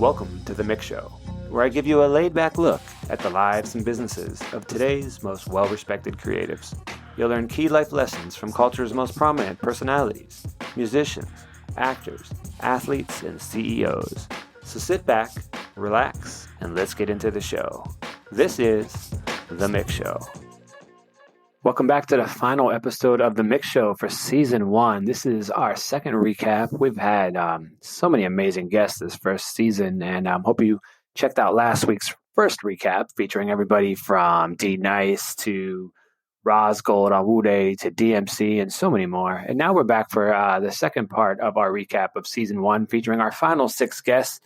Welcome to the MICK Show, where I give you a laid-back look at the lives and businesses of today's most well-respected creatives. You'll learn key life lessons from culture's most prominent personalities, musicians, actors, athletes, and CEOs. So sit back, relax, and let's get into the show. This is the MICK Show. Welcome back to the final episode of the MICK Show for Season 1. This is our second recap. We've had so many amazing guests this first season, and I hope you checked out last week's first recap featuring everybody from D Nice to Rosgold, Awude to DMC, and so many more. And now we're back for the second part of our recap of Season 1 featuring our final 6 guests.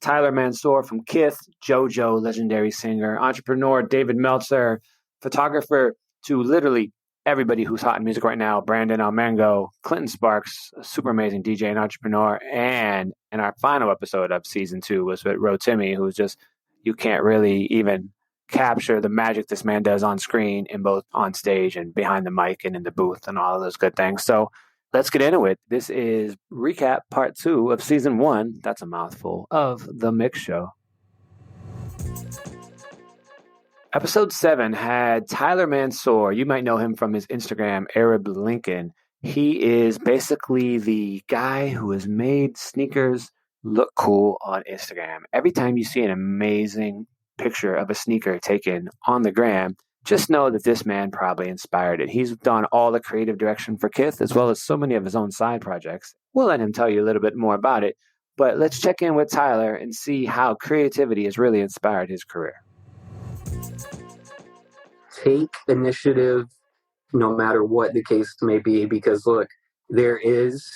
Tyler Mansour from Kith, Jojo, legendary singer, entrepreneur David Meltzer, photographer to literally everybody who's hot in music right now, Brandon Almengo, Clinton Sparks, a super amazing DJ and entrepreneur, and in our final episode of Season 2 was with Rotimi, who's just, you can't really even capture the magic this man does on screen and both on stage and behind the mic and in the booth and all of those good things. So let's get into it. This is recap part 2 of Season 1, that's a mouthful, of The MICK Show. Episode 7 had Tyler Mansour. You might know him from his Instagram, Arab Lincoln. He is basically the guy who has made sneakers look cool on Instagram. Every time you see an amazing picture of a sneaker taken on the gram, just know that this man probably inspired it. He's done all the creative direction for Kith, as well as so many of his own side projects. We'll let him tell you a little bit more about it, but let's check in with Tyler and see how creativity has really inspired his career. Take initiative no matter what the case may be, because look, there is,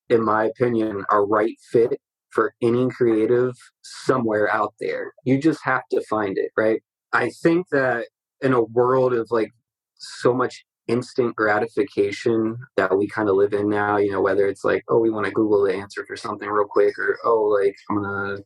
in my opinion, a right fit for any creative somewhere out there. You just have to find it, right? I think that in a world of like so much instant gratification that we kind of live in now, you know, whether it's like, oh, we want to Google the answer for something real quick, or oh, like I'm gonna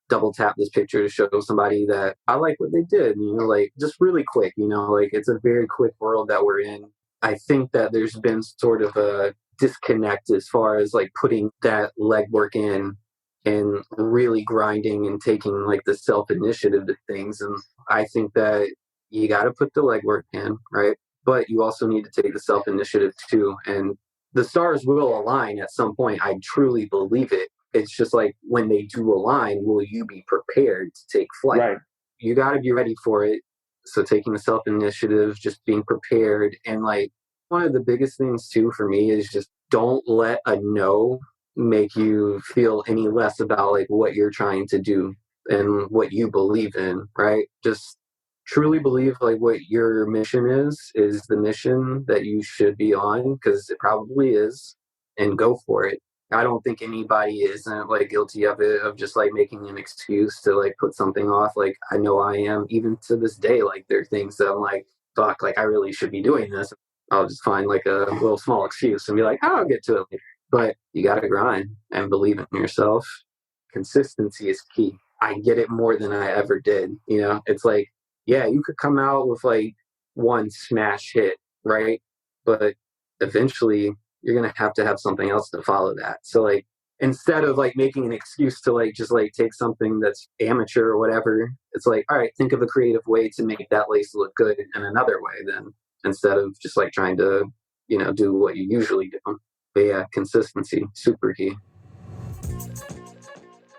double tap this picture to show somebody that I like what they did, you know, like just really quick, you know, like it's a very quick world that we're in. I think that there's been sort of a disconnect as far as like putting that legwork in and really grinding and taking like the self-initiative to things. And I think that you got to put the legwork in, right? But you also need to take the self-initiative too. And the stars will align at some point. I truly believe it. It's just like when they do align, will you be prepared to take flight? Right. You got to be ready for it. So taking the self-initiative, just being prepared. And like one of the biggest things too for me is just don't let a no make you feel any less about like what you're trying to do and what you believe in, right? Just truly believe like what your mission is the mission that you should be on, because it probably is, and go for it. I don't think anybody isn't like guilty of it, of just like making an excuse to like put something off. Like I know I am, even to this day, like there are things that I'm like, fuck, like I really should be doing this. I'll just find like a little small excuse and be like, oh, I'll get to it later. But you got to grind and believe in yourself. Consistency is key. I get it more than I ever did. You know, it's like, yeah, you could come out with like one smash hit, right? But eventually you're going to have something else to follow that. So like, instead of like making an excuse to like, just like take something that's amateur or whatever, it's like, all right, think of a creative way to make that lace look good in another way then, instead of just like trying to, you know, do what you usually do. But yeah, consistency, super key.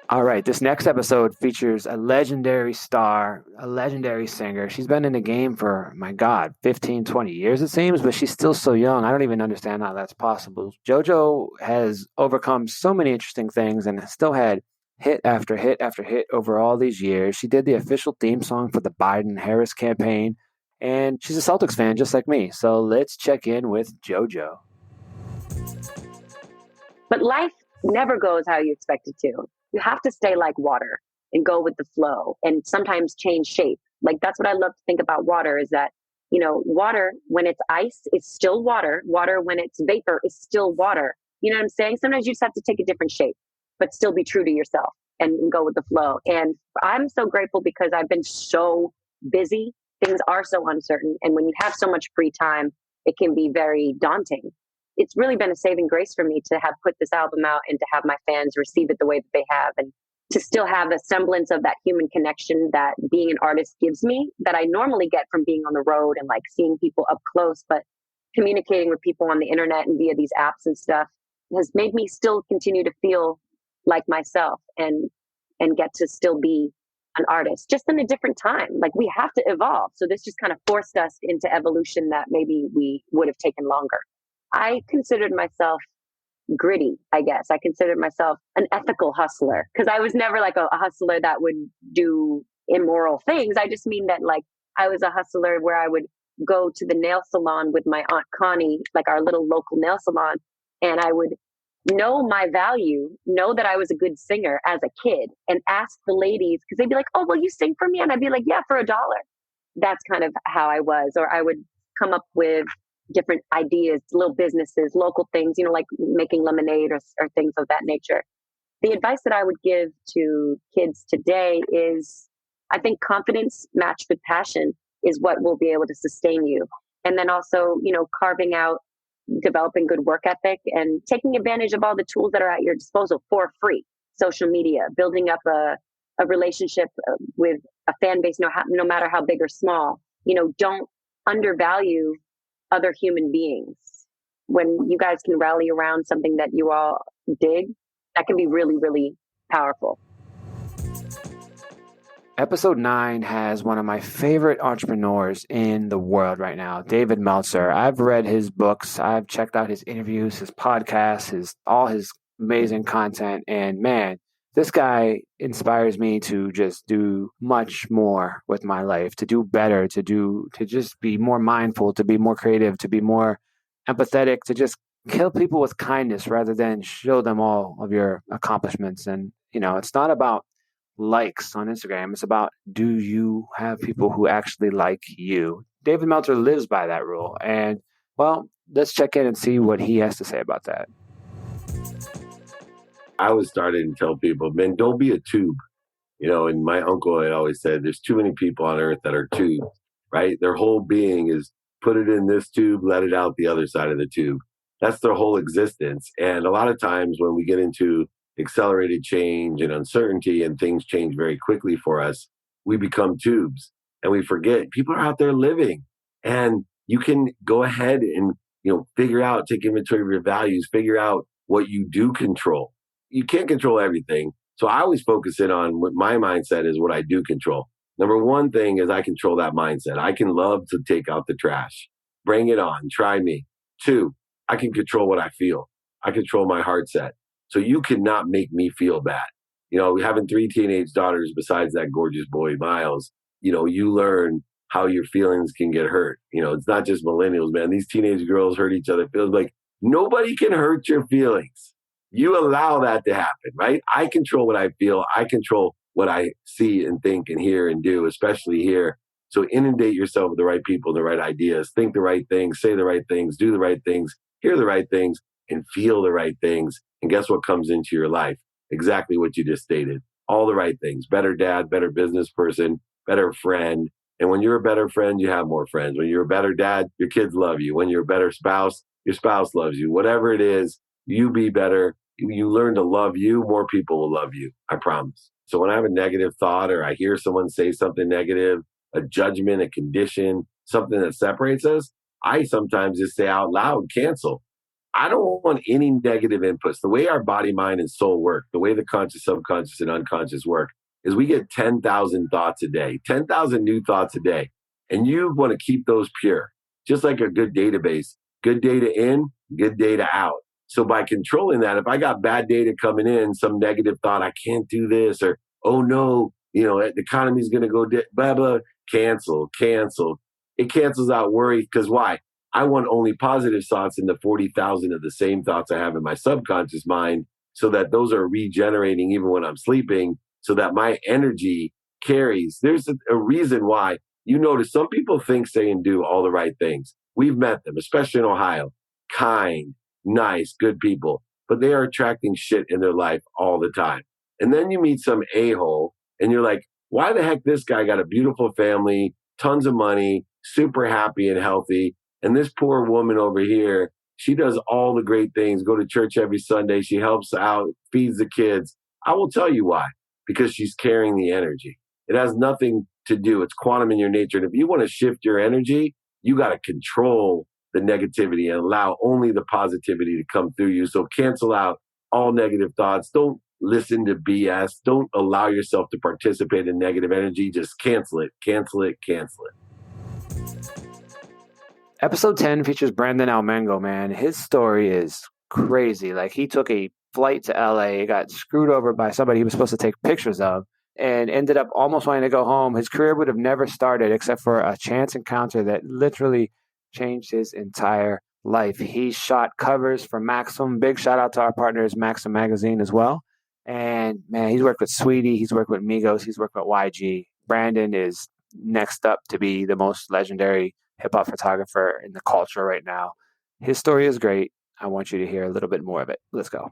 All right, this next episode features a legendary star, a legendary singer. She's been in the game for, my God, 15, 20 years it seems, but she's still so young. I don't even understand how that's possible. Jojo has overcome so many interesting things and still had hit after hit after hit over all these years. She did the official theme song for the Biden-Harris campaign, and she's a Celtics fan just like me. So let's check in with Jojo. But life never goes how you expect it to. You have to stay like water and go with the flow and sometimes change shape. Like that's what I love to think about water is that, you know, water, when it's ice, it's still water. Water, when it's vapor, is still water. You know what I'm saying? Sometimes you just have to take a different shape, but still be true to yourself and go with the flow. And I'm so grateful because I've been so busy. Things are so uncertain. And when you have so much free time, it can be very daunting. It's really been a saving grace for me to have put this album out and to have my fans receive it the way that they have. And to still have a semblance of that human connection that being an artist gives me, that I normally get from being on the road and like seeing people up close, but communicating with people on the internet and via these apps and stuff has made me still continue to feel like myself and get to still be an artist, just in a different time. Like we have to evolve. So this just kind of forced us into evolution that maybe we would have taken longer. I considered myself gritty, I guess. I considered myself an ethical hustler because I was never like a hustler that would do immoral things. I just mean that like I was a hustler where I would go to the nail salon with my Aunt Connie, like our little local nail salon, and I would know my value, know that I was a good singer as a kid, and ask the ladies, because they'd be like, oh, will you sing for me? And I'd be like, yeah, for $1. That's kind of how I was. Or I would come up with different ideas, little businesses, local things, you know, like making lemonade or things of that nature. The advice that I would give to kids today is, I think confidence matched with passion is what will be able to sustain you. And then also, you know, carving out, developing good work ethic and taking advantage of all the tools that are at your disposal for free. Social media, building up a relationship with a fan base, no matter how big or small. You know, don't undervalue other human beings. When you guys can rally around something that you all dig, that can be really, really powerful. Episode 9 has one of my favorite entrepreneurs in the world right now, David Meltzer. I've read his books, I've checked out his interviews, his podcasts, all his amazing content, and man, this guy inspires me to just do much more with my life, to do better, to just be more mindful, to be more creative, to be more empathetic, to just kill people with kindness rather than show them all of your accomplishments. And, you know, it's not about likes on Instagram. It's about, do you have people who actually like you? David Meltzer lives by that rule. And, well, let's check in and see what he has to say about that. I was starting to tell people, man, don't be a tube. You know, and my uncle had always said, there's too many people on earth that are tubes, right? Their whole being is put it in this tube, let it out the other side of the tube. That's their whole existence. And a lot of times when we get into accelerated change and uncertainty and things change very quickly for us, we become tubes and we forget people are out there living. And you can go ahead and, you know, figure out, take inventory of your values, figure out what you do control. You can't control everything. So I always focus in on what my mindset is, what I do control. Number one thing is I control that mindset. I can love to take out the trash. Bring it on. Try me. 2, I can control what I feel. I control my heart set. So you cannot make me feel bad. You know, having 3 teenage daughters besides that gorgeous boy, Miles, you know, you learn how your feelings can get hurt. You know, it's not just millennials, man. These teenage girls hurt each other. Feels like nobody can hurt your feelings. You allow that to happen, right? I control what I feel. I control what I see and think and hear and do, especially here. So inundate yourself with the right people, the right ideas, think the right things, say the right things, do the right things, hear the right things, and feel the right things. And guess what comes into your life? Exactly what you just stated. All the right things. Better dad, better business person, better friend. And when you're a better friend, you have more friends. When you're a better dad, your kids love you. When you're a better spouse, your spouse loves you. Whatever it is, you be better. You learn to love you, more people will love you. I promise. So when I have a negative thought or I hear someone say something negative, a judgment, a condition, something that separates us, I sometimes just say out loud, cancel. I don't want any negative inputs. The way our body, mind, and soul work, the way the conscious, subconscious, and unconscious work, is we get 10,000 thoughts a day, 10,000 new thoughts a day. And you want to keep those pure, just like a good database. Good data in, good data out. So by controlling that, if I got bad data coming in, some negative thought, I can't do this, or, oh no, you know, the economy's going to go, blah, blah, cancel. It cancels out worry, because why? I want only positive thoughts in the 40,000 of the same thoughts I have in my subconscious mind, so that those are regenerating even when I'm sleeping, so that my energy carries. There's a reason why you notice some people think, say, and do all the right things. We've met them, especially in Ohio. Kind, nice, good people, but they are attracting shit in their life all the time. And then you meet some a-hole and you're like, why the heck this guy got a beautiful family, tons of money, super happy and healthy, and this poor woman over here, she does all the great things, go to church every Sunday, she helps out, feeds the kids. I will tell you why. because she's carrying the energy. It has nothing to do. It's quantum in your nature. And if you want to shift your energy, you got to control the negativity and allow only the positivity to come through you. So cancel out all negative thoughts. Don't listen to BS. Don't allow yourself to participate in negative energy. Just cancel it, cancel it, cancel it. Episode 10 features Brandon Almengo, man. His story is crazy. Like, he took a flight to LA, got screwed over by somebody he was supposed to take pictures of, and ended up almost wanting to go home. His career would have never started except for a chance encounter that literally changed his entire life. He shot covers for MAXIM. Big shout out to our partners, MAXIM Magazine, as well. And man, he's worked with Sweetie, he's worked with Migos, he's worked with YG. Brandon is next up to be the most legendary hip-hop photographer in the culture right now. His story is great. I want you to hear a little bit more of it. Let's go.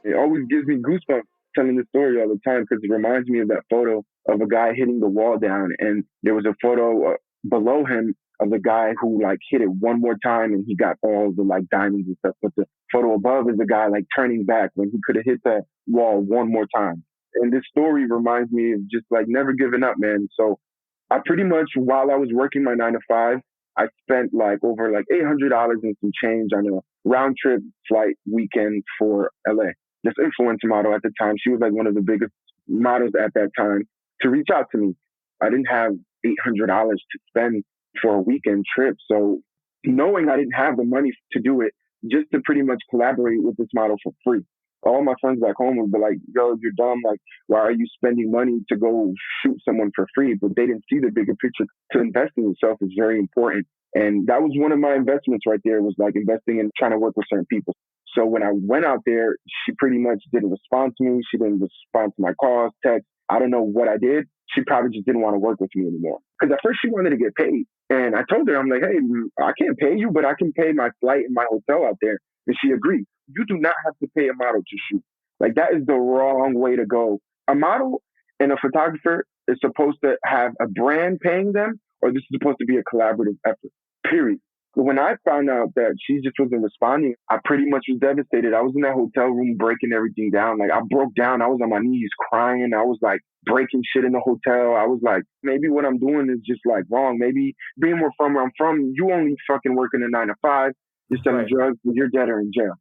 It always gives me goosebumps telling the story all the time because it reminds me of that photo of a guy hitting the wall down, and there was a photo below him of the guy who like hit it one more time and he got all the like diamonds and stuff. But the photo above is the guy like turning back when he could have hit that wall one more time. And this story reminds me of just like never giving up, man. So I pretty much, while I was working my 9 to 5, I spent like over like $800 and some change on a round trip flight weekend for LA. This influencer model at the time, she was like one of the biggest models at that time, to reach out to me. I didn't have $800 to spend for a weekend trip. So knowing I didn't have the money to do it, just to pretty much collaborate with this model for free. All my friends back home would be like, yo, you're dumb. Like, why are you spending money to go shoot someone for free? But they didn't see the bigger picture. To invest in yourself is very important. And that was one of my investments right there, was like investing in trying to work with certain people. So when I went out there, she pretty much didn't respond to me. She didn't respond to my calls, texts. I don't know what I did. She probably just didn't want to work with me anymore. Because at first she wanted to get paid. And I told her, I'm like, hey, I can't pay you, but I can pay my flight and my hotel out there. And she agreed. You do not have to pay a model to shoot. Like, that is the wrong way to go. A model and a photographer is supposed to have a brand paying them, or this is supposed to be a collaborative effort, period. But when I found out that she just wasn't responding, I pretty much was devastated. I was in that hotel room breaking everything down. Like, I broke down. I was on my knees crying. I was like breaking shit in the hotel. I was like, maybe what I'm doing is just like wrong. Maybe being more from where I'm from, you only fucking working a 9 to 5. You're selling drugs, but you're dead or in jail.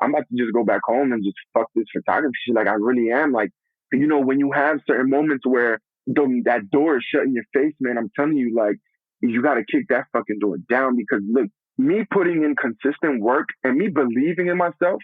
I'm about to just go back home and just fuck this photography shit. Like, I really am. Like, you know, when you have certain moments where that door is shut in your face, man, I'm telling you, like, you got to kick that fucking door down. Because look, me putting in consistent work and me believing in myself,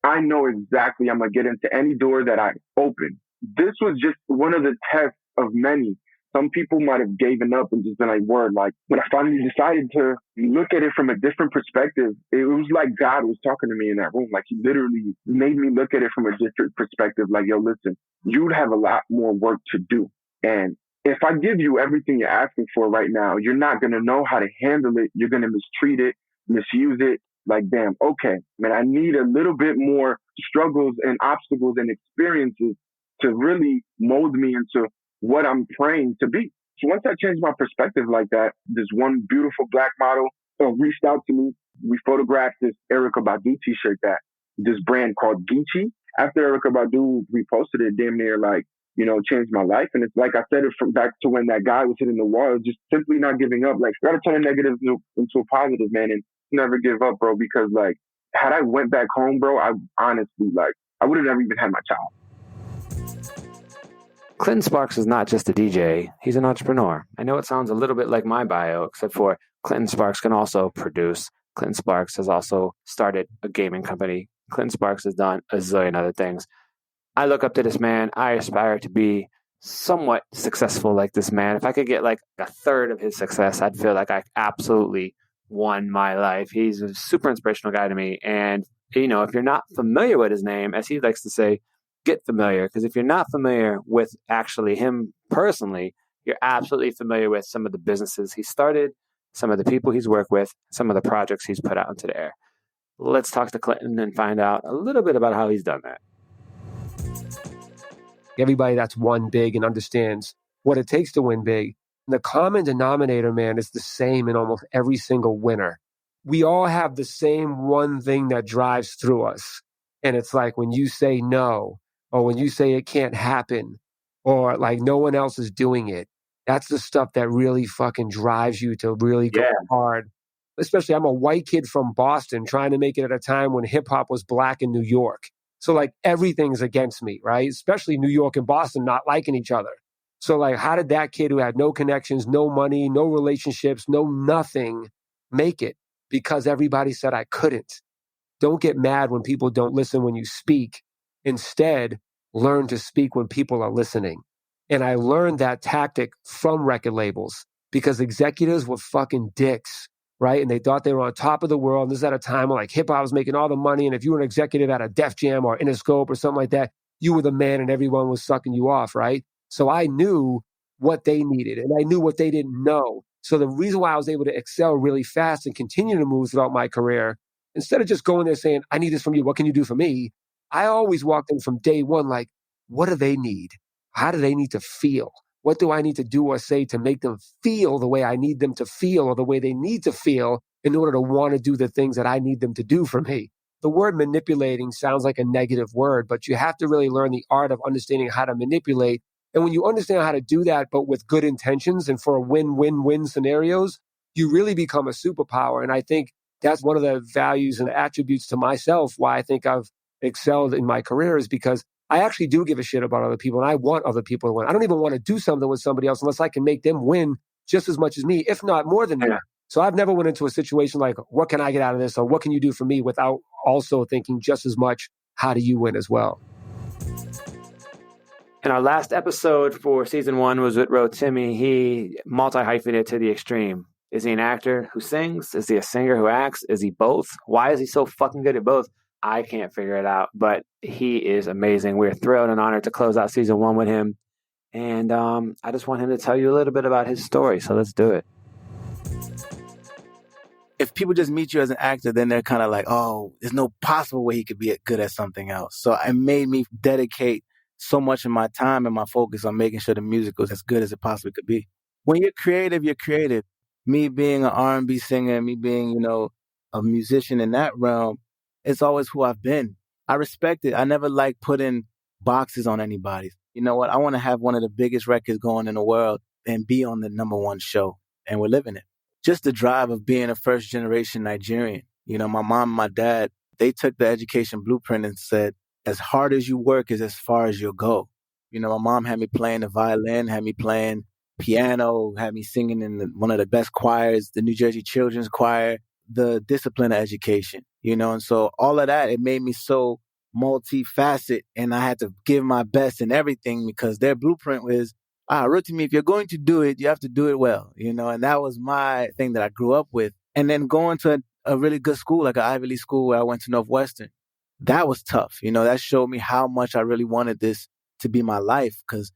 I know exactly I'm going to get into any door that I open. This was just one of the tests of many. Some people might have given up and just been like, word. Like, when I finally decided to look at it from a different perspective, it was like God was talking to me in that room. Like, he literally made me look at it from a different perspective. Like, yo, listen, you'd have a lot more work to do. And if I give you everything you're asking for right now, you're not going to know how to handle it. You're going to mistreat it, misuse it. Like, damn, okay, man, I need a little bit more struggles and obstacles and experiences to really mold me into what I'm praying to be. So once I changed my perspective like that, this one beautiful black model reached out to me. We photographed this Erykah Badu t-shirt that this brand called Geechee. After Erykah Badu reposted it, damn near like, you know, changed my life. And it's like I said it from back to when that guy was hitting the wall, just simply not giving up. Like, you gotta turn a negative into a positive, man, and never give up, bro. Because like, had I went back home, bro, I honestly, like, I would have never even had my child. Clinton Sparks is not just a DJ, he's an entrepreneur. I know it sounds a little bit like my bio, except for Clinton Sparks can also produce. Clinton Sparks has also started a gaming company. Clinton Sparks has done a zillion other things. I look up to this man. I aspire to be somewhat successful like this man. If I could get like a third of his success, I'd feel like I absolutely won my life. He's a super inspirational guy to me. And, you know, if you're not familiar with his name, as he likes to say, get familiar. Because if you're not familiar with actually him personally, you're absolutely familiar with some of the businesses he started, some of the people he's worked with, some of the projects he's put out into the air. Let's talk to Clinton and find out a little bit about how he's done that. Everybody that's won big and understands what it takes to win big. The common denominator, man, is the same in almost every single winner. We all have the same one thing that drives through us. And it's like when you say no, or when you say it can't happen, or like no one else is doing it, that's the stuff that really fucking drives you to really go hard. Especially, I'm a white kid from Boston trying to make it at a time when hip hop was black in New York. So like everything's against me, right? Especially New York and Boston not liking each other. So like, how did that kid who had no connections, no money, no relationships, no nothing make it? Because everybody said I couldn't. Don't get mad when people don't listen when you speak. Instead, learn to speak when people are listening. And I learned that tactic from record labels because executives were fucking dicks, right? And they thought they were on top of the world. And this is at a time when like hip hop was making all the money. And if you were an executive at a Def Jam or Interscope or something like that, you were the man and everyone was sucking you off, right? So I knew what they needed and I knew what they didn't know. So the reason why I was able to excel really fast and continue to move throughout my career, instead of just going there saying, I need this from you, what can you do for me? I always walked in from day one like, what do they need? How do they need to feel? What do I need to do or say to make them feel the way I need them to feel or the way they need to feel in order to want to do the things that I need them to do for me? The word manipulating sounds like a negative word, but you have to really learn the art of understanding how to manipulate. And when you understand how to do that, but with good intentions and for win-win-win scenarios, you really become a superpower. And I think that's one of the values and attributes to myself why I think I've excelled in my career is because I actually do give a shit about other people and I want other people to win. I don't even want to do something with somebody else unless I can make them win just as much as me, if not more than me. So I've never went into a situation like, what can I get out of this? Or what can you do for me without also thinking just as much, how do you win as well? And our last episode for season 1 was with Rotimi. He multi-hyphenated to the extreme. Is he an actor who sings? Is he a singer who acts? Is he both? Why is he so fucking good at both? I can't figure it out, but he is amazing. We're thrilled and honored to close out season 1 with him. And I just want him to tell you a little bit about his story. So let's do it. If people just meet you as an actor, then they're kind of like, oh, there's no possible way he could be good at something else. So it made me dedicate so much of my time and my focus on making sure the music was as good as it possibly could be. When you're creative, you're creative. Me being an R&B singer, me being, a musician in that realm, it's always who I've been. I respect it. I never like putting boxes on anybody. You know what? I want to have one of the biggest records going in the world and be on the #1 show. And we're living it. Just the drive of being a first generation Nigerian. My mom and my dad, they took the education blueprint and said, as hard as you work is as far as you'll go. My mom had me playing the violin, had me playing piano, had me singing in one of the best choirs, the New Jersey Children's Choir, the discipline of education, and so all of that, it made me so multifaceted and I had to give my best in everything because their blueprint was, Rotimi, if you're going to do it, you have to do it well, and that was my thing that I grew up with. And then going to a really good school, like an Ivy League school where I went to Northwestern, that was tough. That showed me how much I really wanted this to be my life because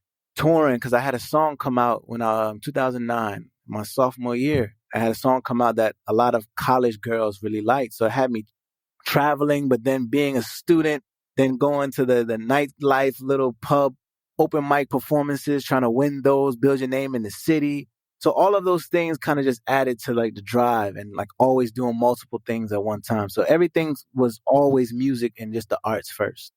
I had a song come out when 2009, my sophomore year. I had a song come out that a lot of college girls really liked. So it had me traveling, but then being a student, then going to the nightlife, little pub, open mic performances, trying to win those, build your name in the city. So all of those things kind of just added to like the drive and like always doing multiple things at one time. So everything was always music and just the arts first.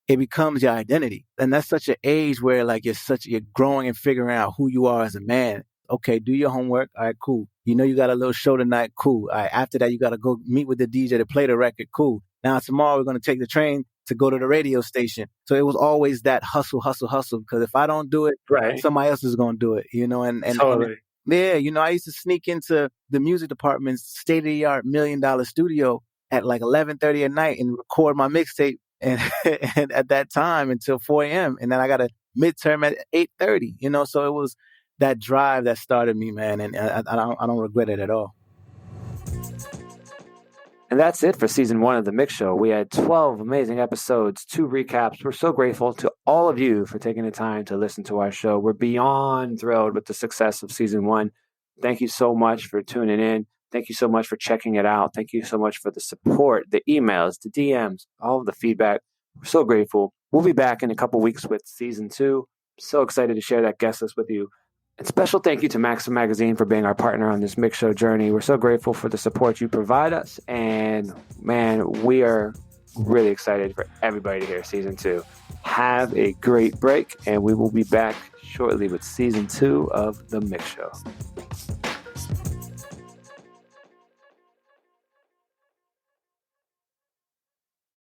It becomes your identity. And that's such an age where like you're growing and figuring out who you are as a man. Okay, do your homework. All right, cool. You got a little show tonight. Cool. All right, after that, you got to go meet with the DJ to play the record. Cool. Now tomorrow we're going to take the train to go to the radio station. So it was always that hustle. Because if I don't do it, right, somebody else is going to do it, and totally. I used to sneak into the music department's state-of-the-art $1 million studio at like 11:30 at night and record my mixtape and at that time until 4 a.m. And then I got a midterm at 8:30, so it was that drive that started me, man. And I don't regret it at all. And that's it for season 1 of the MICK Show. We had 12 amazing episodes, 2 recaps. We're so grateful to all of you for taking the time to listen to our show. We're beyond thrilled with the success of season 1. Thank you so much for tuning in. Thank you so much for checking it out. Thank you so much for the support, the emails, the DMs, all of the feedback. We're so grateful. We'll be back in a couple weeks with season 2. So excited to share that guest list with you. And special thank you to MAXIM Magazine for being our partner on this MICK Show journey. We're so grateful for the support you provide us. And man, we are really excited for everybody to hear season 2. Have a great break, and we will be back shortly with season 2 of The MICK Show.